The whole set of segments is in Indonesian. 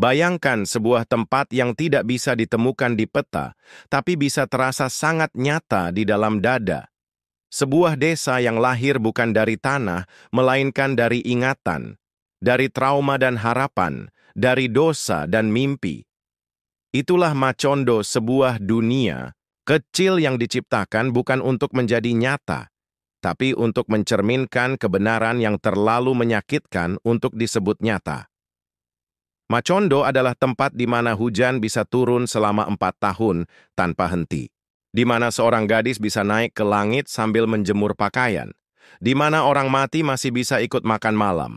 Bayangkan sebuah tempat yang tidak bisa ditemukan di peta, tapi bisa terasa sangat nyata di dalam dada. Sebuah desa yang lahir bukan dari tanah, melainkan dari ingatan, dari trauma dan harapan, dari dosa dan mimpi. Itulah Macondo, sebuah dunia kecil yang diciptakan bukan untuk menjadi nyata, tapi untuk mencerminkan kebenaran yang terlalu menyakitkan untuk disebut nyata. Macondo adalah tempat di mana hujan bisa turun selama 4 tahun tanpa henti, di mana seorang gadis bisa naik ke langit sambil menjemur pakaian, di mana orang mati masih bisa ikut makan malam,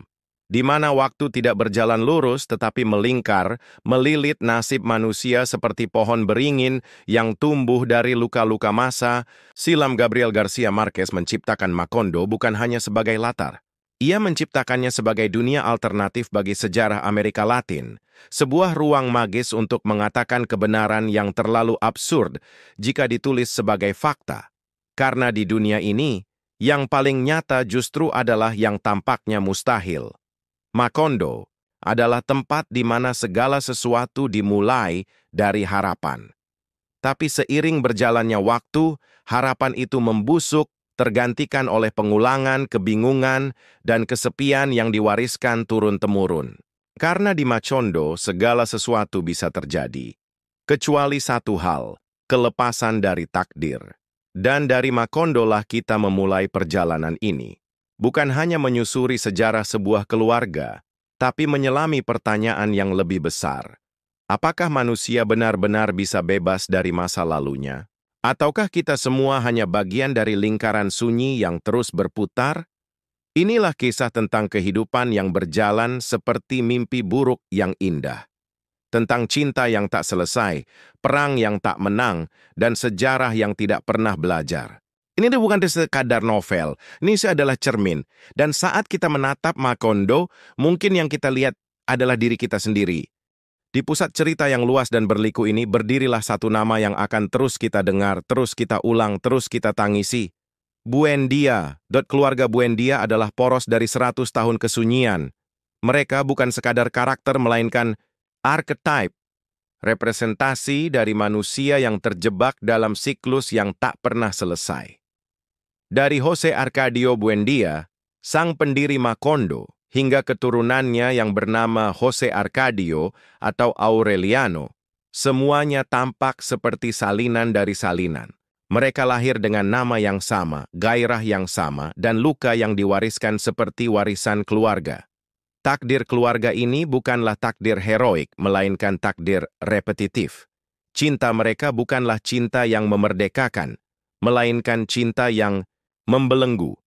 di mana waktu tidak berjalan lurus tetapi melingkar, melilit nasib manusia seperti pohon beringin yang tumbuh dari luka-luka masa. Silam Gabriel Garcia Marquez menciptakan Macondo bukan hanya sebagai latar. Ia menciptakannya sebagai dunia alternatif bagi sejarah Amerika Latin, sebuah ruang magis untuk mengatakan kebenaran yang terlalu absurd jika ditulis sebagai fakta. Karena di dunia ini, yang paling nyata justru adalah yang tampaknya mustahil. Macondo adalah tempat di mana segala sesuatu dimulai dari harapan. Tapi seiring berjalannya waktu, harapan itu membusuk, tergantikan oleh pengulangan, kebingungan, dan kesepian yang diwariskan turun-temurun. Karena di Macondo, segala sesuatu bisa terjadi. Kecuali satu hal, kelepasan dari takdir. Dan dari Macondo lah kita memulai perjalanan ini. Bukan hanya menyusuri sejarah sebuah keluarga, tapi menyelami pertanyaan yang lebih besar. Apakah manusia benar-benar bisa bebas dari masa lalunya? Ataukah kita semua hanya bagian dari lingkaran sunyi yang terus berputar? Inilah kisah tentang kehidupan yang berjalan seperti mimpi buruk yang indah. Tentang cinta yang tak selesai, perang yang tak menang, dan sejarah yang tidak pernah belajar. Ini bukan sekadar novel, ini adalah cermin. Dan saat kita menatap Macondo, mungkin yang kita lihat adalah diri kita sendiri. Di pusat cerita yang luas dan berliku ini berdirilah satu nama yang akan terus kita dengar, terus kita ulang, terus kita tangisi. Buendia. Keluarga Buendia adalah poros dari 100 tahun kesunyian. Mereka bukan sekadar karakter melainkan archetype, representasi dari manusia yang terjebak dalam siklus yang tak pernah selesai. Dari Jose Arcadio Buendia, sang pendiri Macondo, hingga keturunannya yang bernama Jose Arcadio atau Aureliano, semuanya tampak seperti salinan dari salinan. Mereka lahir dengan nama yang sama, gairah yang sama, dan luka yang diwariskan seperti warisan keluarga. Takdir keluarga ini bukanlah takdir heroik, melainkan takdir repetitif. Cinta mereka bukanlah cinta yang memerdekakan, melainkan cinta yang membelenggu.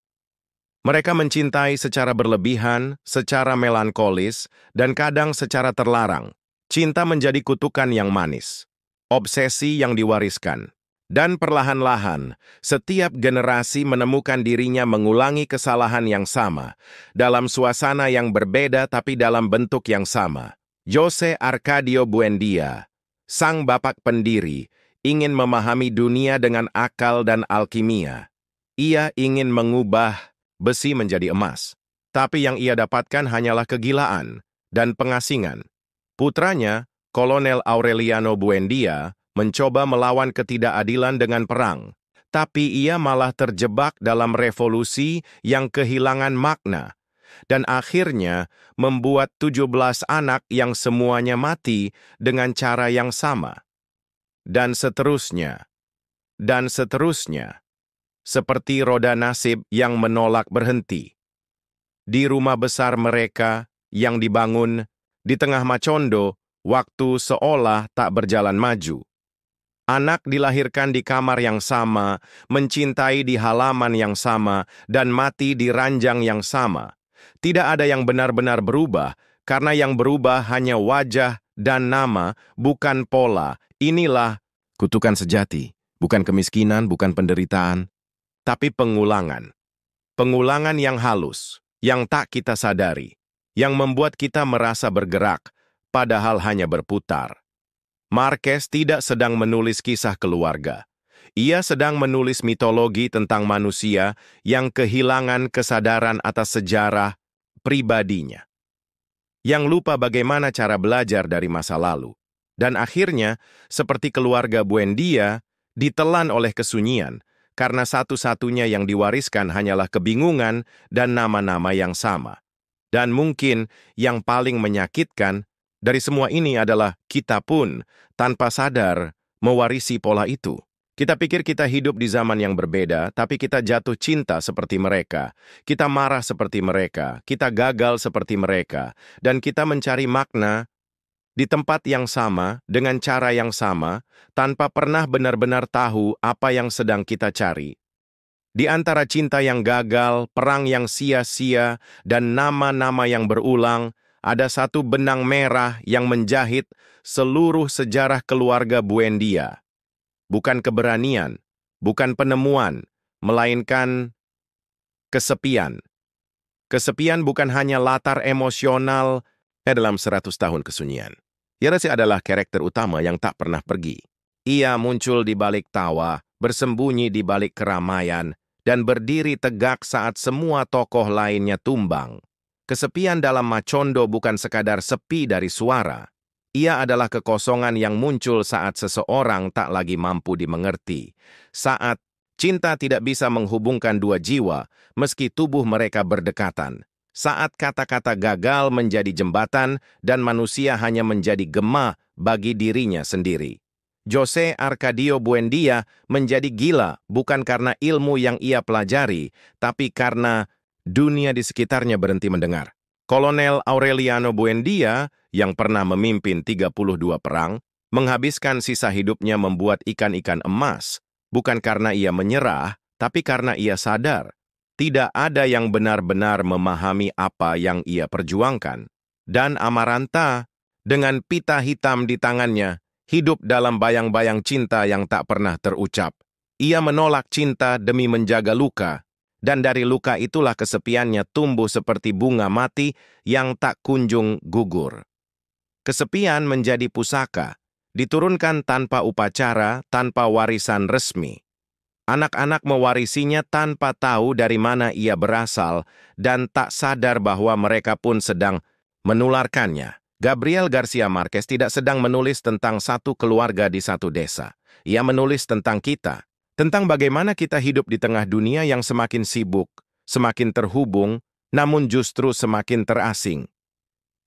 Mereka mencintai secara berlebihan, secara melankolis, dan kadang secara terlarang. Cinta menjadi kutukan yang manis, obsesi yang diwariskan. Dan perlahan-lahan, setiap generasi menemukan dirinya mengulangi kesalahan yang sama, dalam suasana yang berbeda tapi dalam bentuk yang sama. Jose Arcadio Buendia, sang bapak pendiri, ingin memahami dunia dengan akal dan alkimia. Ia ingin mengubah besi menjadi emas. Tapi yang ia dapatkan hanyalah kegilaan dan pengasingan. Putranya, Kolonel Aureliano Buendia, mencoba melawan ketidakadilan dengan perang. Tapi ia malah terjebak dalam revolusi yang kehilangan makna. Dan akhirnya membuat 17 anak yang semuanya mati dengan cara yang sama. Dan seterusnya. Dan seterusnya. Seperti roda nasib yang menolak berhenti. Di rumah besar mereka yang dibangun di tengah Macondo, waktu seolah tak berjalan maju. Anak dilahirkan di kamar yang sama, mencintai di halaman yang sama, dan mati di ranjang yang sama. Tidak ada yang benar-benar berubah, karena yang berubah hanya wajah dan nama, bukan pola. Inilah kutukan sejati, bukan kemiskinan, bukan penderitaan, tapi pengulangan. Pengulangan yang halus, yang tak kita sadari, yang membuat kita merasa bergerak, padahal hanya berputar. Marquez tidak sedang menulis kisah keluarga. Ia sedang menulis mitologi tentang manusia yang kehilangan kesadaran atas sejarah pribadinya. yang lupa bagaimana cara belajar dari masa lalu. Dan akhirnya, seperti keluarga Buendia, ditelan oleh kesunyian, karena satu-satunya yang diwariskan hanyalah kebingungan dan nama-nama yang sama. Dan mungkin yang paling menyakitkan dari semua ini adalah kita pun, tanpa sadar, mewarisi pola itu. Kita pikir kita hidup di zaman yang berbeda, tapi kita jatuh cinta seperti mereka. Kita marah seperti mereka, kita gagal seperti mereka, dan kita mencari makna di tempat yang sama, dengan cara yang sama, tanpa pernah benar-benar tahu apa yang sedang kita cari. Di antara cinta yang gagal, perang yang sia-sia, dan nama-nama yang berulang, ada satu benang merah yang menjahit seluruh sejarah keluarga Buendia. Bukan keberanian, bukan penemuan, melainkan kesepian. Kesepian bukan hanya latar emosional dalam 100 tahun kesunyian. Yarasi adalah karakter utama yang tak pernah pergi. Ia muncul di balik tawa, bersembunyi di balik keramaian, dan berdiri tegak saat semua tokoh lainnya tumbang. Kesepian dalam Macondo bukan sekadar sepi dari suara. Ia adalah kekosongan yang muncul saat seseorang tak lagi mampu dimengerti. Saat cinta tidak bisa menghubungkan dua jiwa, meski tubuh mereka berdekatan. Saat kata-kata gagal menjadi jembatan dan manusia hanya menjadi gema bagi dirinya sendiri. Jose Arcadio Buendia menjadi gila bukan karena ilmu yang ia pelajari, tapi karena dunia di sekitarnya berhenti mendengar. Kolonel Aureliano Buendia, yang pernah memimpin 32 perang, menghabiskan sisa hidupnya membuat ikan-ikan emas, bukan karena ia menyerah, tapi karena ia sadar. Tidak ada yang benar-benar memahami apa yang ia perjuangkan. Dan Amaranta, dengan pita hitam di tangannya, hidup dalam bayang-bayang cinta yang tak pernah terucap. Ia menolak cinta demi menjaga luka, dan dari luka itulah kesepiannya tumbuh seperti bunga mati yang tak kunjung gugur. Kesepian menjadi pusaka, diturunkan tanpa upacara, tanpa warisan resmi. Anak-anak mewarisinya tanpa tahu dari mana ia berasal dan tak sadar bahwa mereka pun sedang menularkannya. Gabriel Garcia Marquez tidak sedang menulis tentang satu keluarga di satu desa. Ia menulis tentang kita, tentang bagaimana kita hidup di tengah dunia yang semakin sibuk, semakin terhubung, namun justru semakin terasing.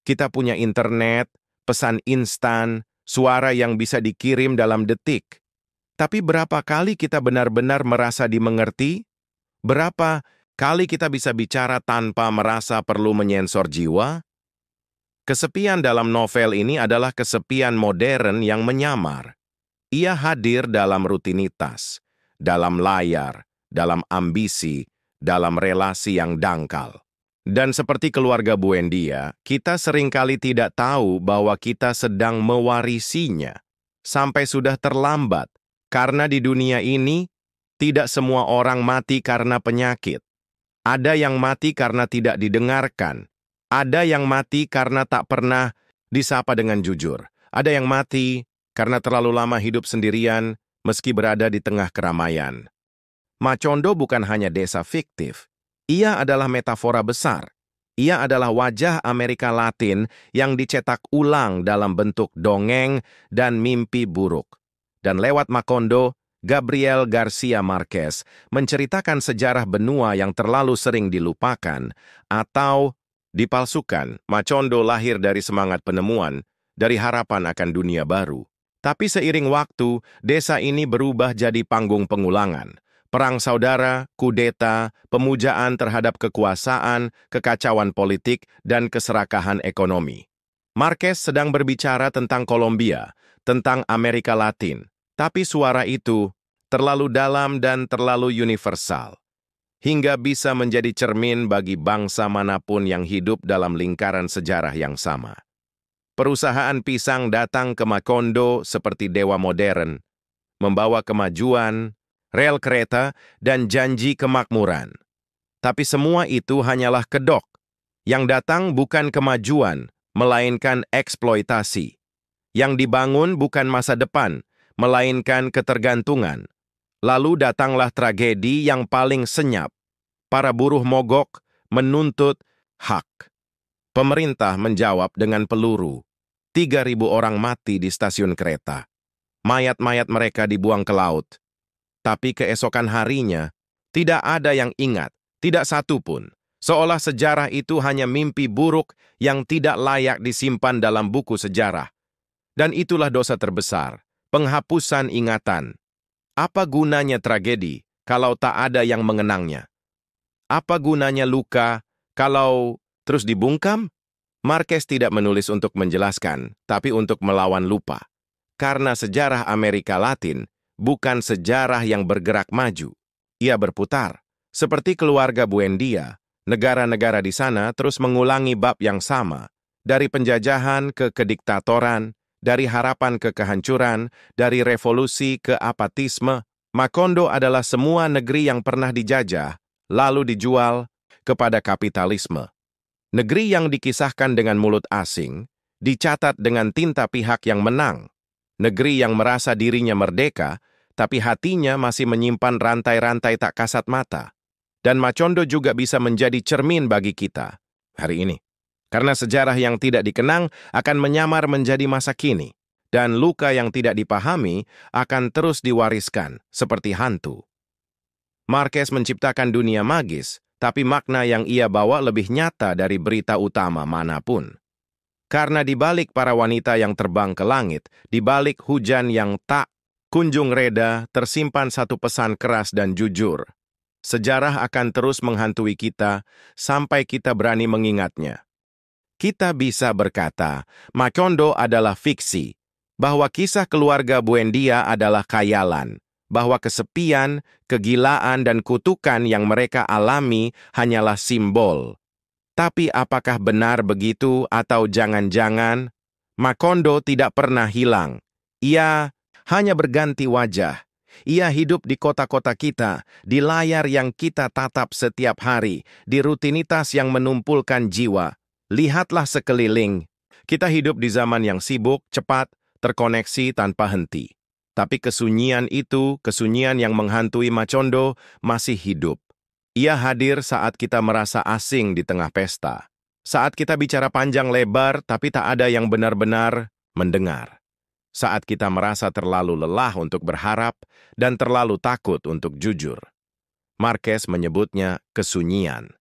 Kita punya internet, pesan instan, suara yang bisa dikirim dalam detik. Tapi berapa kali kita benar-benar merasa dimengerti? Berapa kali kita bisa bicara tanpa merasa perlu menyensor jiwa? Kesepian dalam novel ini adalah kesepian modern yang menyamar. Ia hadir dalam rutinitas, dalam layar, dalam ambisi, dalam relasi yang dangkal. Dan seperti keluarga Buendia, kita seringkali tidak tahu bahwa kita sedang mewarisinya sampai sudah terlambat. Karena di dunia ini, tidak semua orang mati karena penyakit. Ada yang mati karena tidak didengarkan. Ada yang mati karena tak pernah disapa dengan jujur. Ada yang mati karena terlalu lama hidup sendirian meski berada di tengah keramaian. Macondo bukan hanya desa fiktif. Ia adalah metafora besar. Ia adalah wajah Amerika Latin yang dicetak ulang dalam bentuk dongeng dan mimpi buruk. Dan lewat Macondo, Gabriel Garcia Marquez menceritakan sejarah benua yang terlalu sering dilupakan atau dipalsukan. Macondo lahir dari semangat penemuan, dari harapan akan dunia baru. Tapi seiring waktu, desa ini berubah jadi panggung pengulangan. Perang saudara, kudeta, pemujaan terhadap kekuasaan, kekacauan politik, dan keserakahan ekonomi. Marquez sedang berbicara tentang Kolombia, tentang Amerika Latin. Tapi suara itu terlalu dalam dan terlalu universal, hingga bisa menjadi cermin bagi bangsa manapun yang hidup dalam lingkaran sejarah yang sama. Perusahaan pisang datang ke Macondo seperti dewa modern, membawa kemajuan, rel kereta, dan janji kemakmuran. Tapi semua itu hanyalah kedok. Yang datang bukan kemajuan, melainkan eksploitasi. Yang dibangun bukan masa depan, melainkan ketergantungan. Lalu datanglah tragedi yang paling senyap. Para buruh mogok menuntut hak. Pemerintah menjawab dengan peluru. 3.000 orang mati di stasiun kereta. Mayat-mayat mereka dibuang ke laut. Tapi keesokan harinya, tidak ada yang ingat, tidak satu pun. Seolah sejarah itu hanya mimpi buruk yang tidak layak disimpan dalam buku sejarah. Dan itulah dosa terbesar, penghapusan ingatan. Apa gunanya tragedi kalau tak ada yang mengenangnya? Apa gunanya luka kalau terus dibungkam? Marquez tidak menulis untuk menjelaskan, tapi untuk melawan lupa. Karena sejarah Amerika Latin bukan sejarah yang bergerak maju. Ia berputar. Seperti keluarga Buendia, negara-negara di sana terus mengulangi bab yang sama. Dari penjajahan ke kediktatoran, dari harapan ke kehancuran, dari revolusi ke apatisme. Macondo adalah semua negeri yang pernah dijajah, lalu dijual kepada kapitalisme. Negeri yang dikisahkan dengan mulut asing, dicatat dengan tinta pihak yang menang. Negeri yang merasa dirinya merdeka, tapi hatinya masih menyimpan rantai-rantai tak kasat mata. Dan Macondo juga bisa menjadi cermin bagi kita hari ini. Karena sejarah yang tidak dikenang akan menyamar menjadi masa kini. Dan luka yang tidak dipahami akan terus diwariskan seperti hantu. Marquez menciptakan dunia magis, tapi makna yang ia bawa lebih nyata dari berita utama manapun. Karena di balik para wanita yang terbang ke langit, di balik hujan yang tak kunjung reda, tersimpan satu pesan keras dan jujur. Sejarah akan terus menghantui kita sampai kita berani mengingatnya. Kita bisa berkata, Macondo adalah fiksi, bahwa kisah keluarga Buendia adalah khayalan, bahwa kesepian, kegilaan, dan kutukan yang mereka alami hanyalah simbol. Tapi apakah benar begitu atau jangan-jangan Macondo tidak pernah hilang? Ia hanya berganti wajah. Ia hidup di kota-kota kita, di layar yang kita tatap setiap hari, di rutinitas yang menumpulkan jiwa. Lihatlah sekeliling. Kita hidup di zaman yang sibuk, cepat, terkoneksi tanpa henti. Tapi kesunyian itu, kesunyian yang menghantui Macondo, masih hidup. Ia hadir saat kita merasa asing di tengah pesta. Saat kita bicara panjang lebar, tapi tak ada yang benar-benar mendengar. Saat kita merasa terlalu lelah untuk berharap dan terlalu takut untuk jujur. Marquez menyebutnya kesunyian.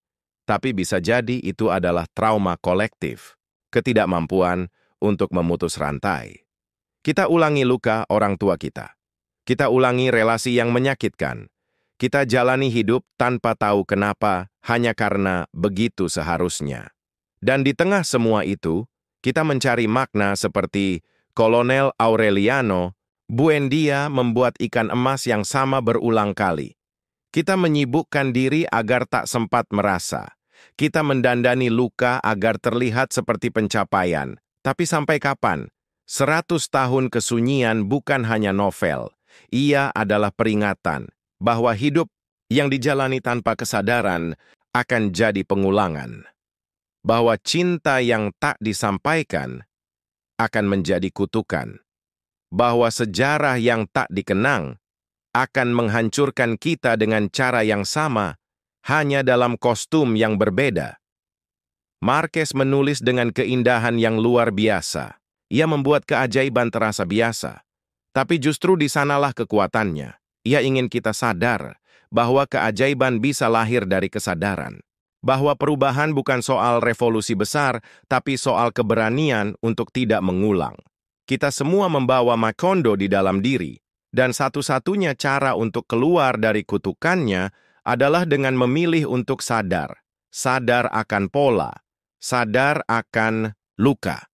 Tapi bisa jadi itu adalah trauma kolektif, ketidakmampuan untuk memutus rantai. Kita ulangi luka orang tua kita. Kita ulangi relasi yang menyakitkan. Kita jalani hidup tanpa tahu kenapa, hanya karena begitu seharusnya. Dan di tengah semua itu, kita mencari makna seperti Kolonel Aureliano, Buendia membuat ikan emas yang sama berulang kali. Kita menyibukkan diri agar tak sempat merasa. Kita mendandani luka agar terlihat seperti pencapaian. Tapi sampai kapan? 100 tahun kesunyian bukan hanya novel. Ia adalah peringatan bahwa hidup yang dijalani tanpa kesadaran akan jadi pengulangan. Bahwa cinta yang tak disampaikan akan menjadi kutukan. Bahwa sejarah yang tak dikenang akan menghancurkan kita dengan cara yang sama, hanya dalam kostum yang berbeda. Marquez menulis dengan keindahan yang luar biasa. Ia membuat keajaiban terasa biasa. Tapi justru di sanalah kekuatannya. Ia ingin kita sadar bahwa keajaiban bisa lahir dari kesadaran. Bahwa perubahan bukan soal revolusi besar, tapi soal keberanian untuk tidak mengulang. Kita semua membawa Macondo di dalam diri, dan satu-satunya cara untuk keluar dari kutukannya adalah dengan memilih untuk sadar. Sadar akan pola, sadar akan luka.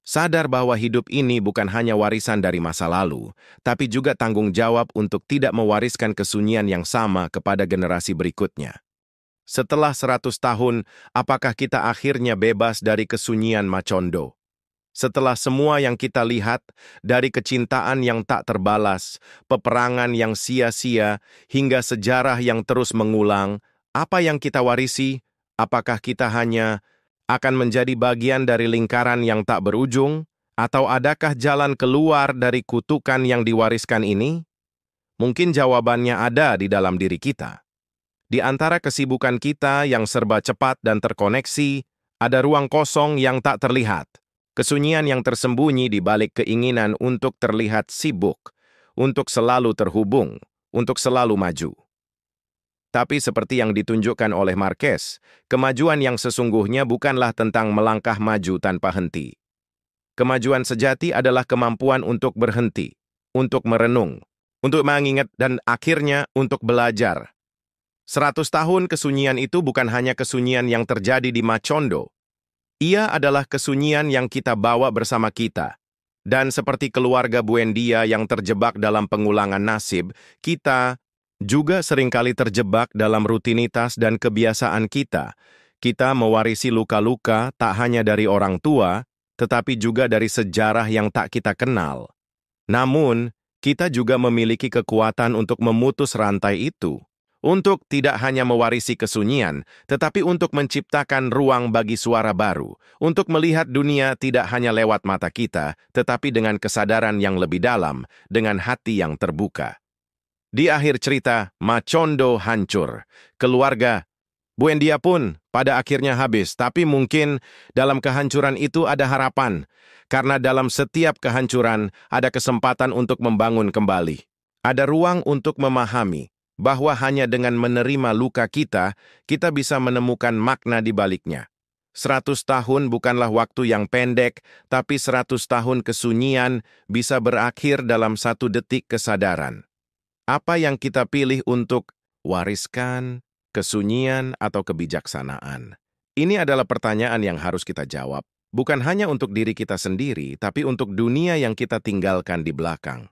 Sadar bahwa hidup ini bukan hanya warisan dari masa lalu, tapi juga tanggung jawab untuk tidak mewariskan kesunyian yang sama kepada generasi berikutnya. Setelah 100 tahun, apakah kita akhirnya bebas dari kesunyian Macondo? Setelah semua yang kita lihat, dari kecintaan yang tak terbalas, peperangan yang sia-sia, hingga sejarah yang terus mengulang, apa yang kita warisi? Apakah kita hanya akan menjadi bagian dari lingkaran yang tak berujung? Atau adakah jalan keluar dari kutukan yang diwariskan ini? Mungkin jawabannya ada di dalam diri kita. Di antara kesibukan kita yang serba cepat dan terkoneksi, Ada ruang kosong yang tak terlihat. Kesunyian yang tersembunyi di balik keinginan untuk terlihat sibuk, untuk selalu terhubung, untuk selalu maju. Tapi seperti yang ditunjukkan oleh Marquez, kemajuan yang sesungguhnya bukanlah tentang melangkah maju tanpa henti. Kemajuan sejati adalah kemampuan untuk berhenti, untuk merenung, untuk mengingat dan akhirnya untuk belajar. 100 tahun kesunyian itu bukan hanya kesunyian yang terjadi di Macondo. Ia adalah kesunyian yang kita bawa bersama kita. Dan seperti keluarga Buendia yang terjebak dalam pengulangan nasib, kita juga seringkali terjebak dalam rutinitas dan kebiasaan kita. Kita mewarisi luka-luka tak hanya dari orang tua, tetapi juga dari sejarah yang tak kita kenal. Namun, kita juga memiliki kekuatan untuk memutus rantai itu. Untuk tidak hanya mewarisi kesunyian, tetapi untuk menciptakan ruang bagi suara baru. Untuk melihat dunia tidak hanya lewat mata kita, tetapi dengan kesadaran yang lebih dalam, dengan hati yang terbuka. Di akhir cerita, Macondo hancur. Keluarga Buendia pun pada akhirnya habis, tapi mungkin dalam kehancuran itu ada harapan. Karena dalam setiap kehancuran ada kesempatan untuk membangun kembali. Ada ruang untuk memahami bahwa hanya dengan menerima luka kita, kita bisa menemukan makna di baliknya. 100 tahun bukanlah waktu yang pendek, tapi 100 tahun kesunyian bisa berakhir dalam 1 detik kesadaran. Apa yang kita pilih untuk wariskan, kesunyian, atau kebijaksanaan? Ini adalah pertanyaan yang harus kita jawab, bukan hanya untuk diri kita sendiri, tapi untuk dunia yang kita tinggalkan di belakang.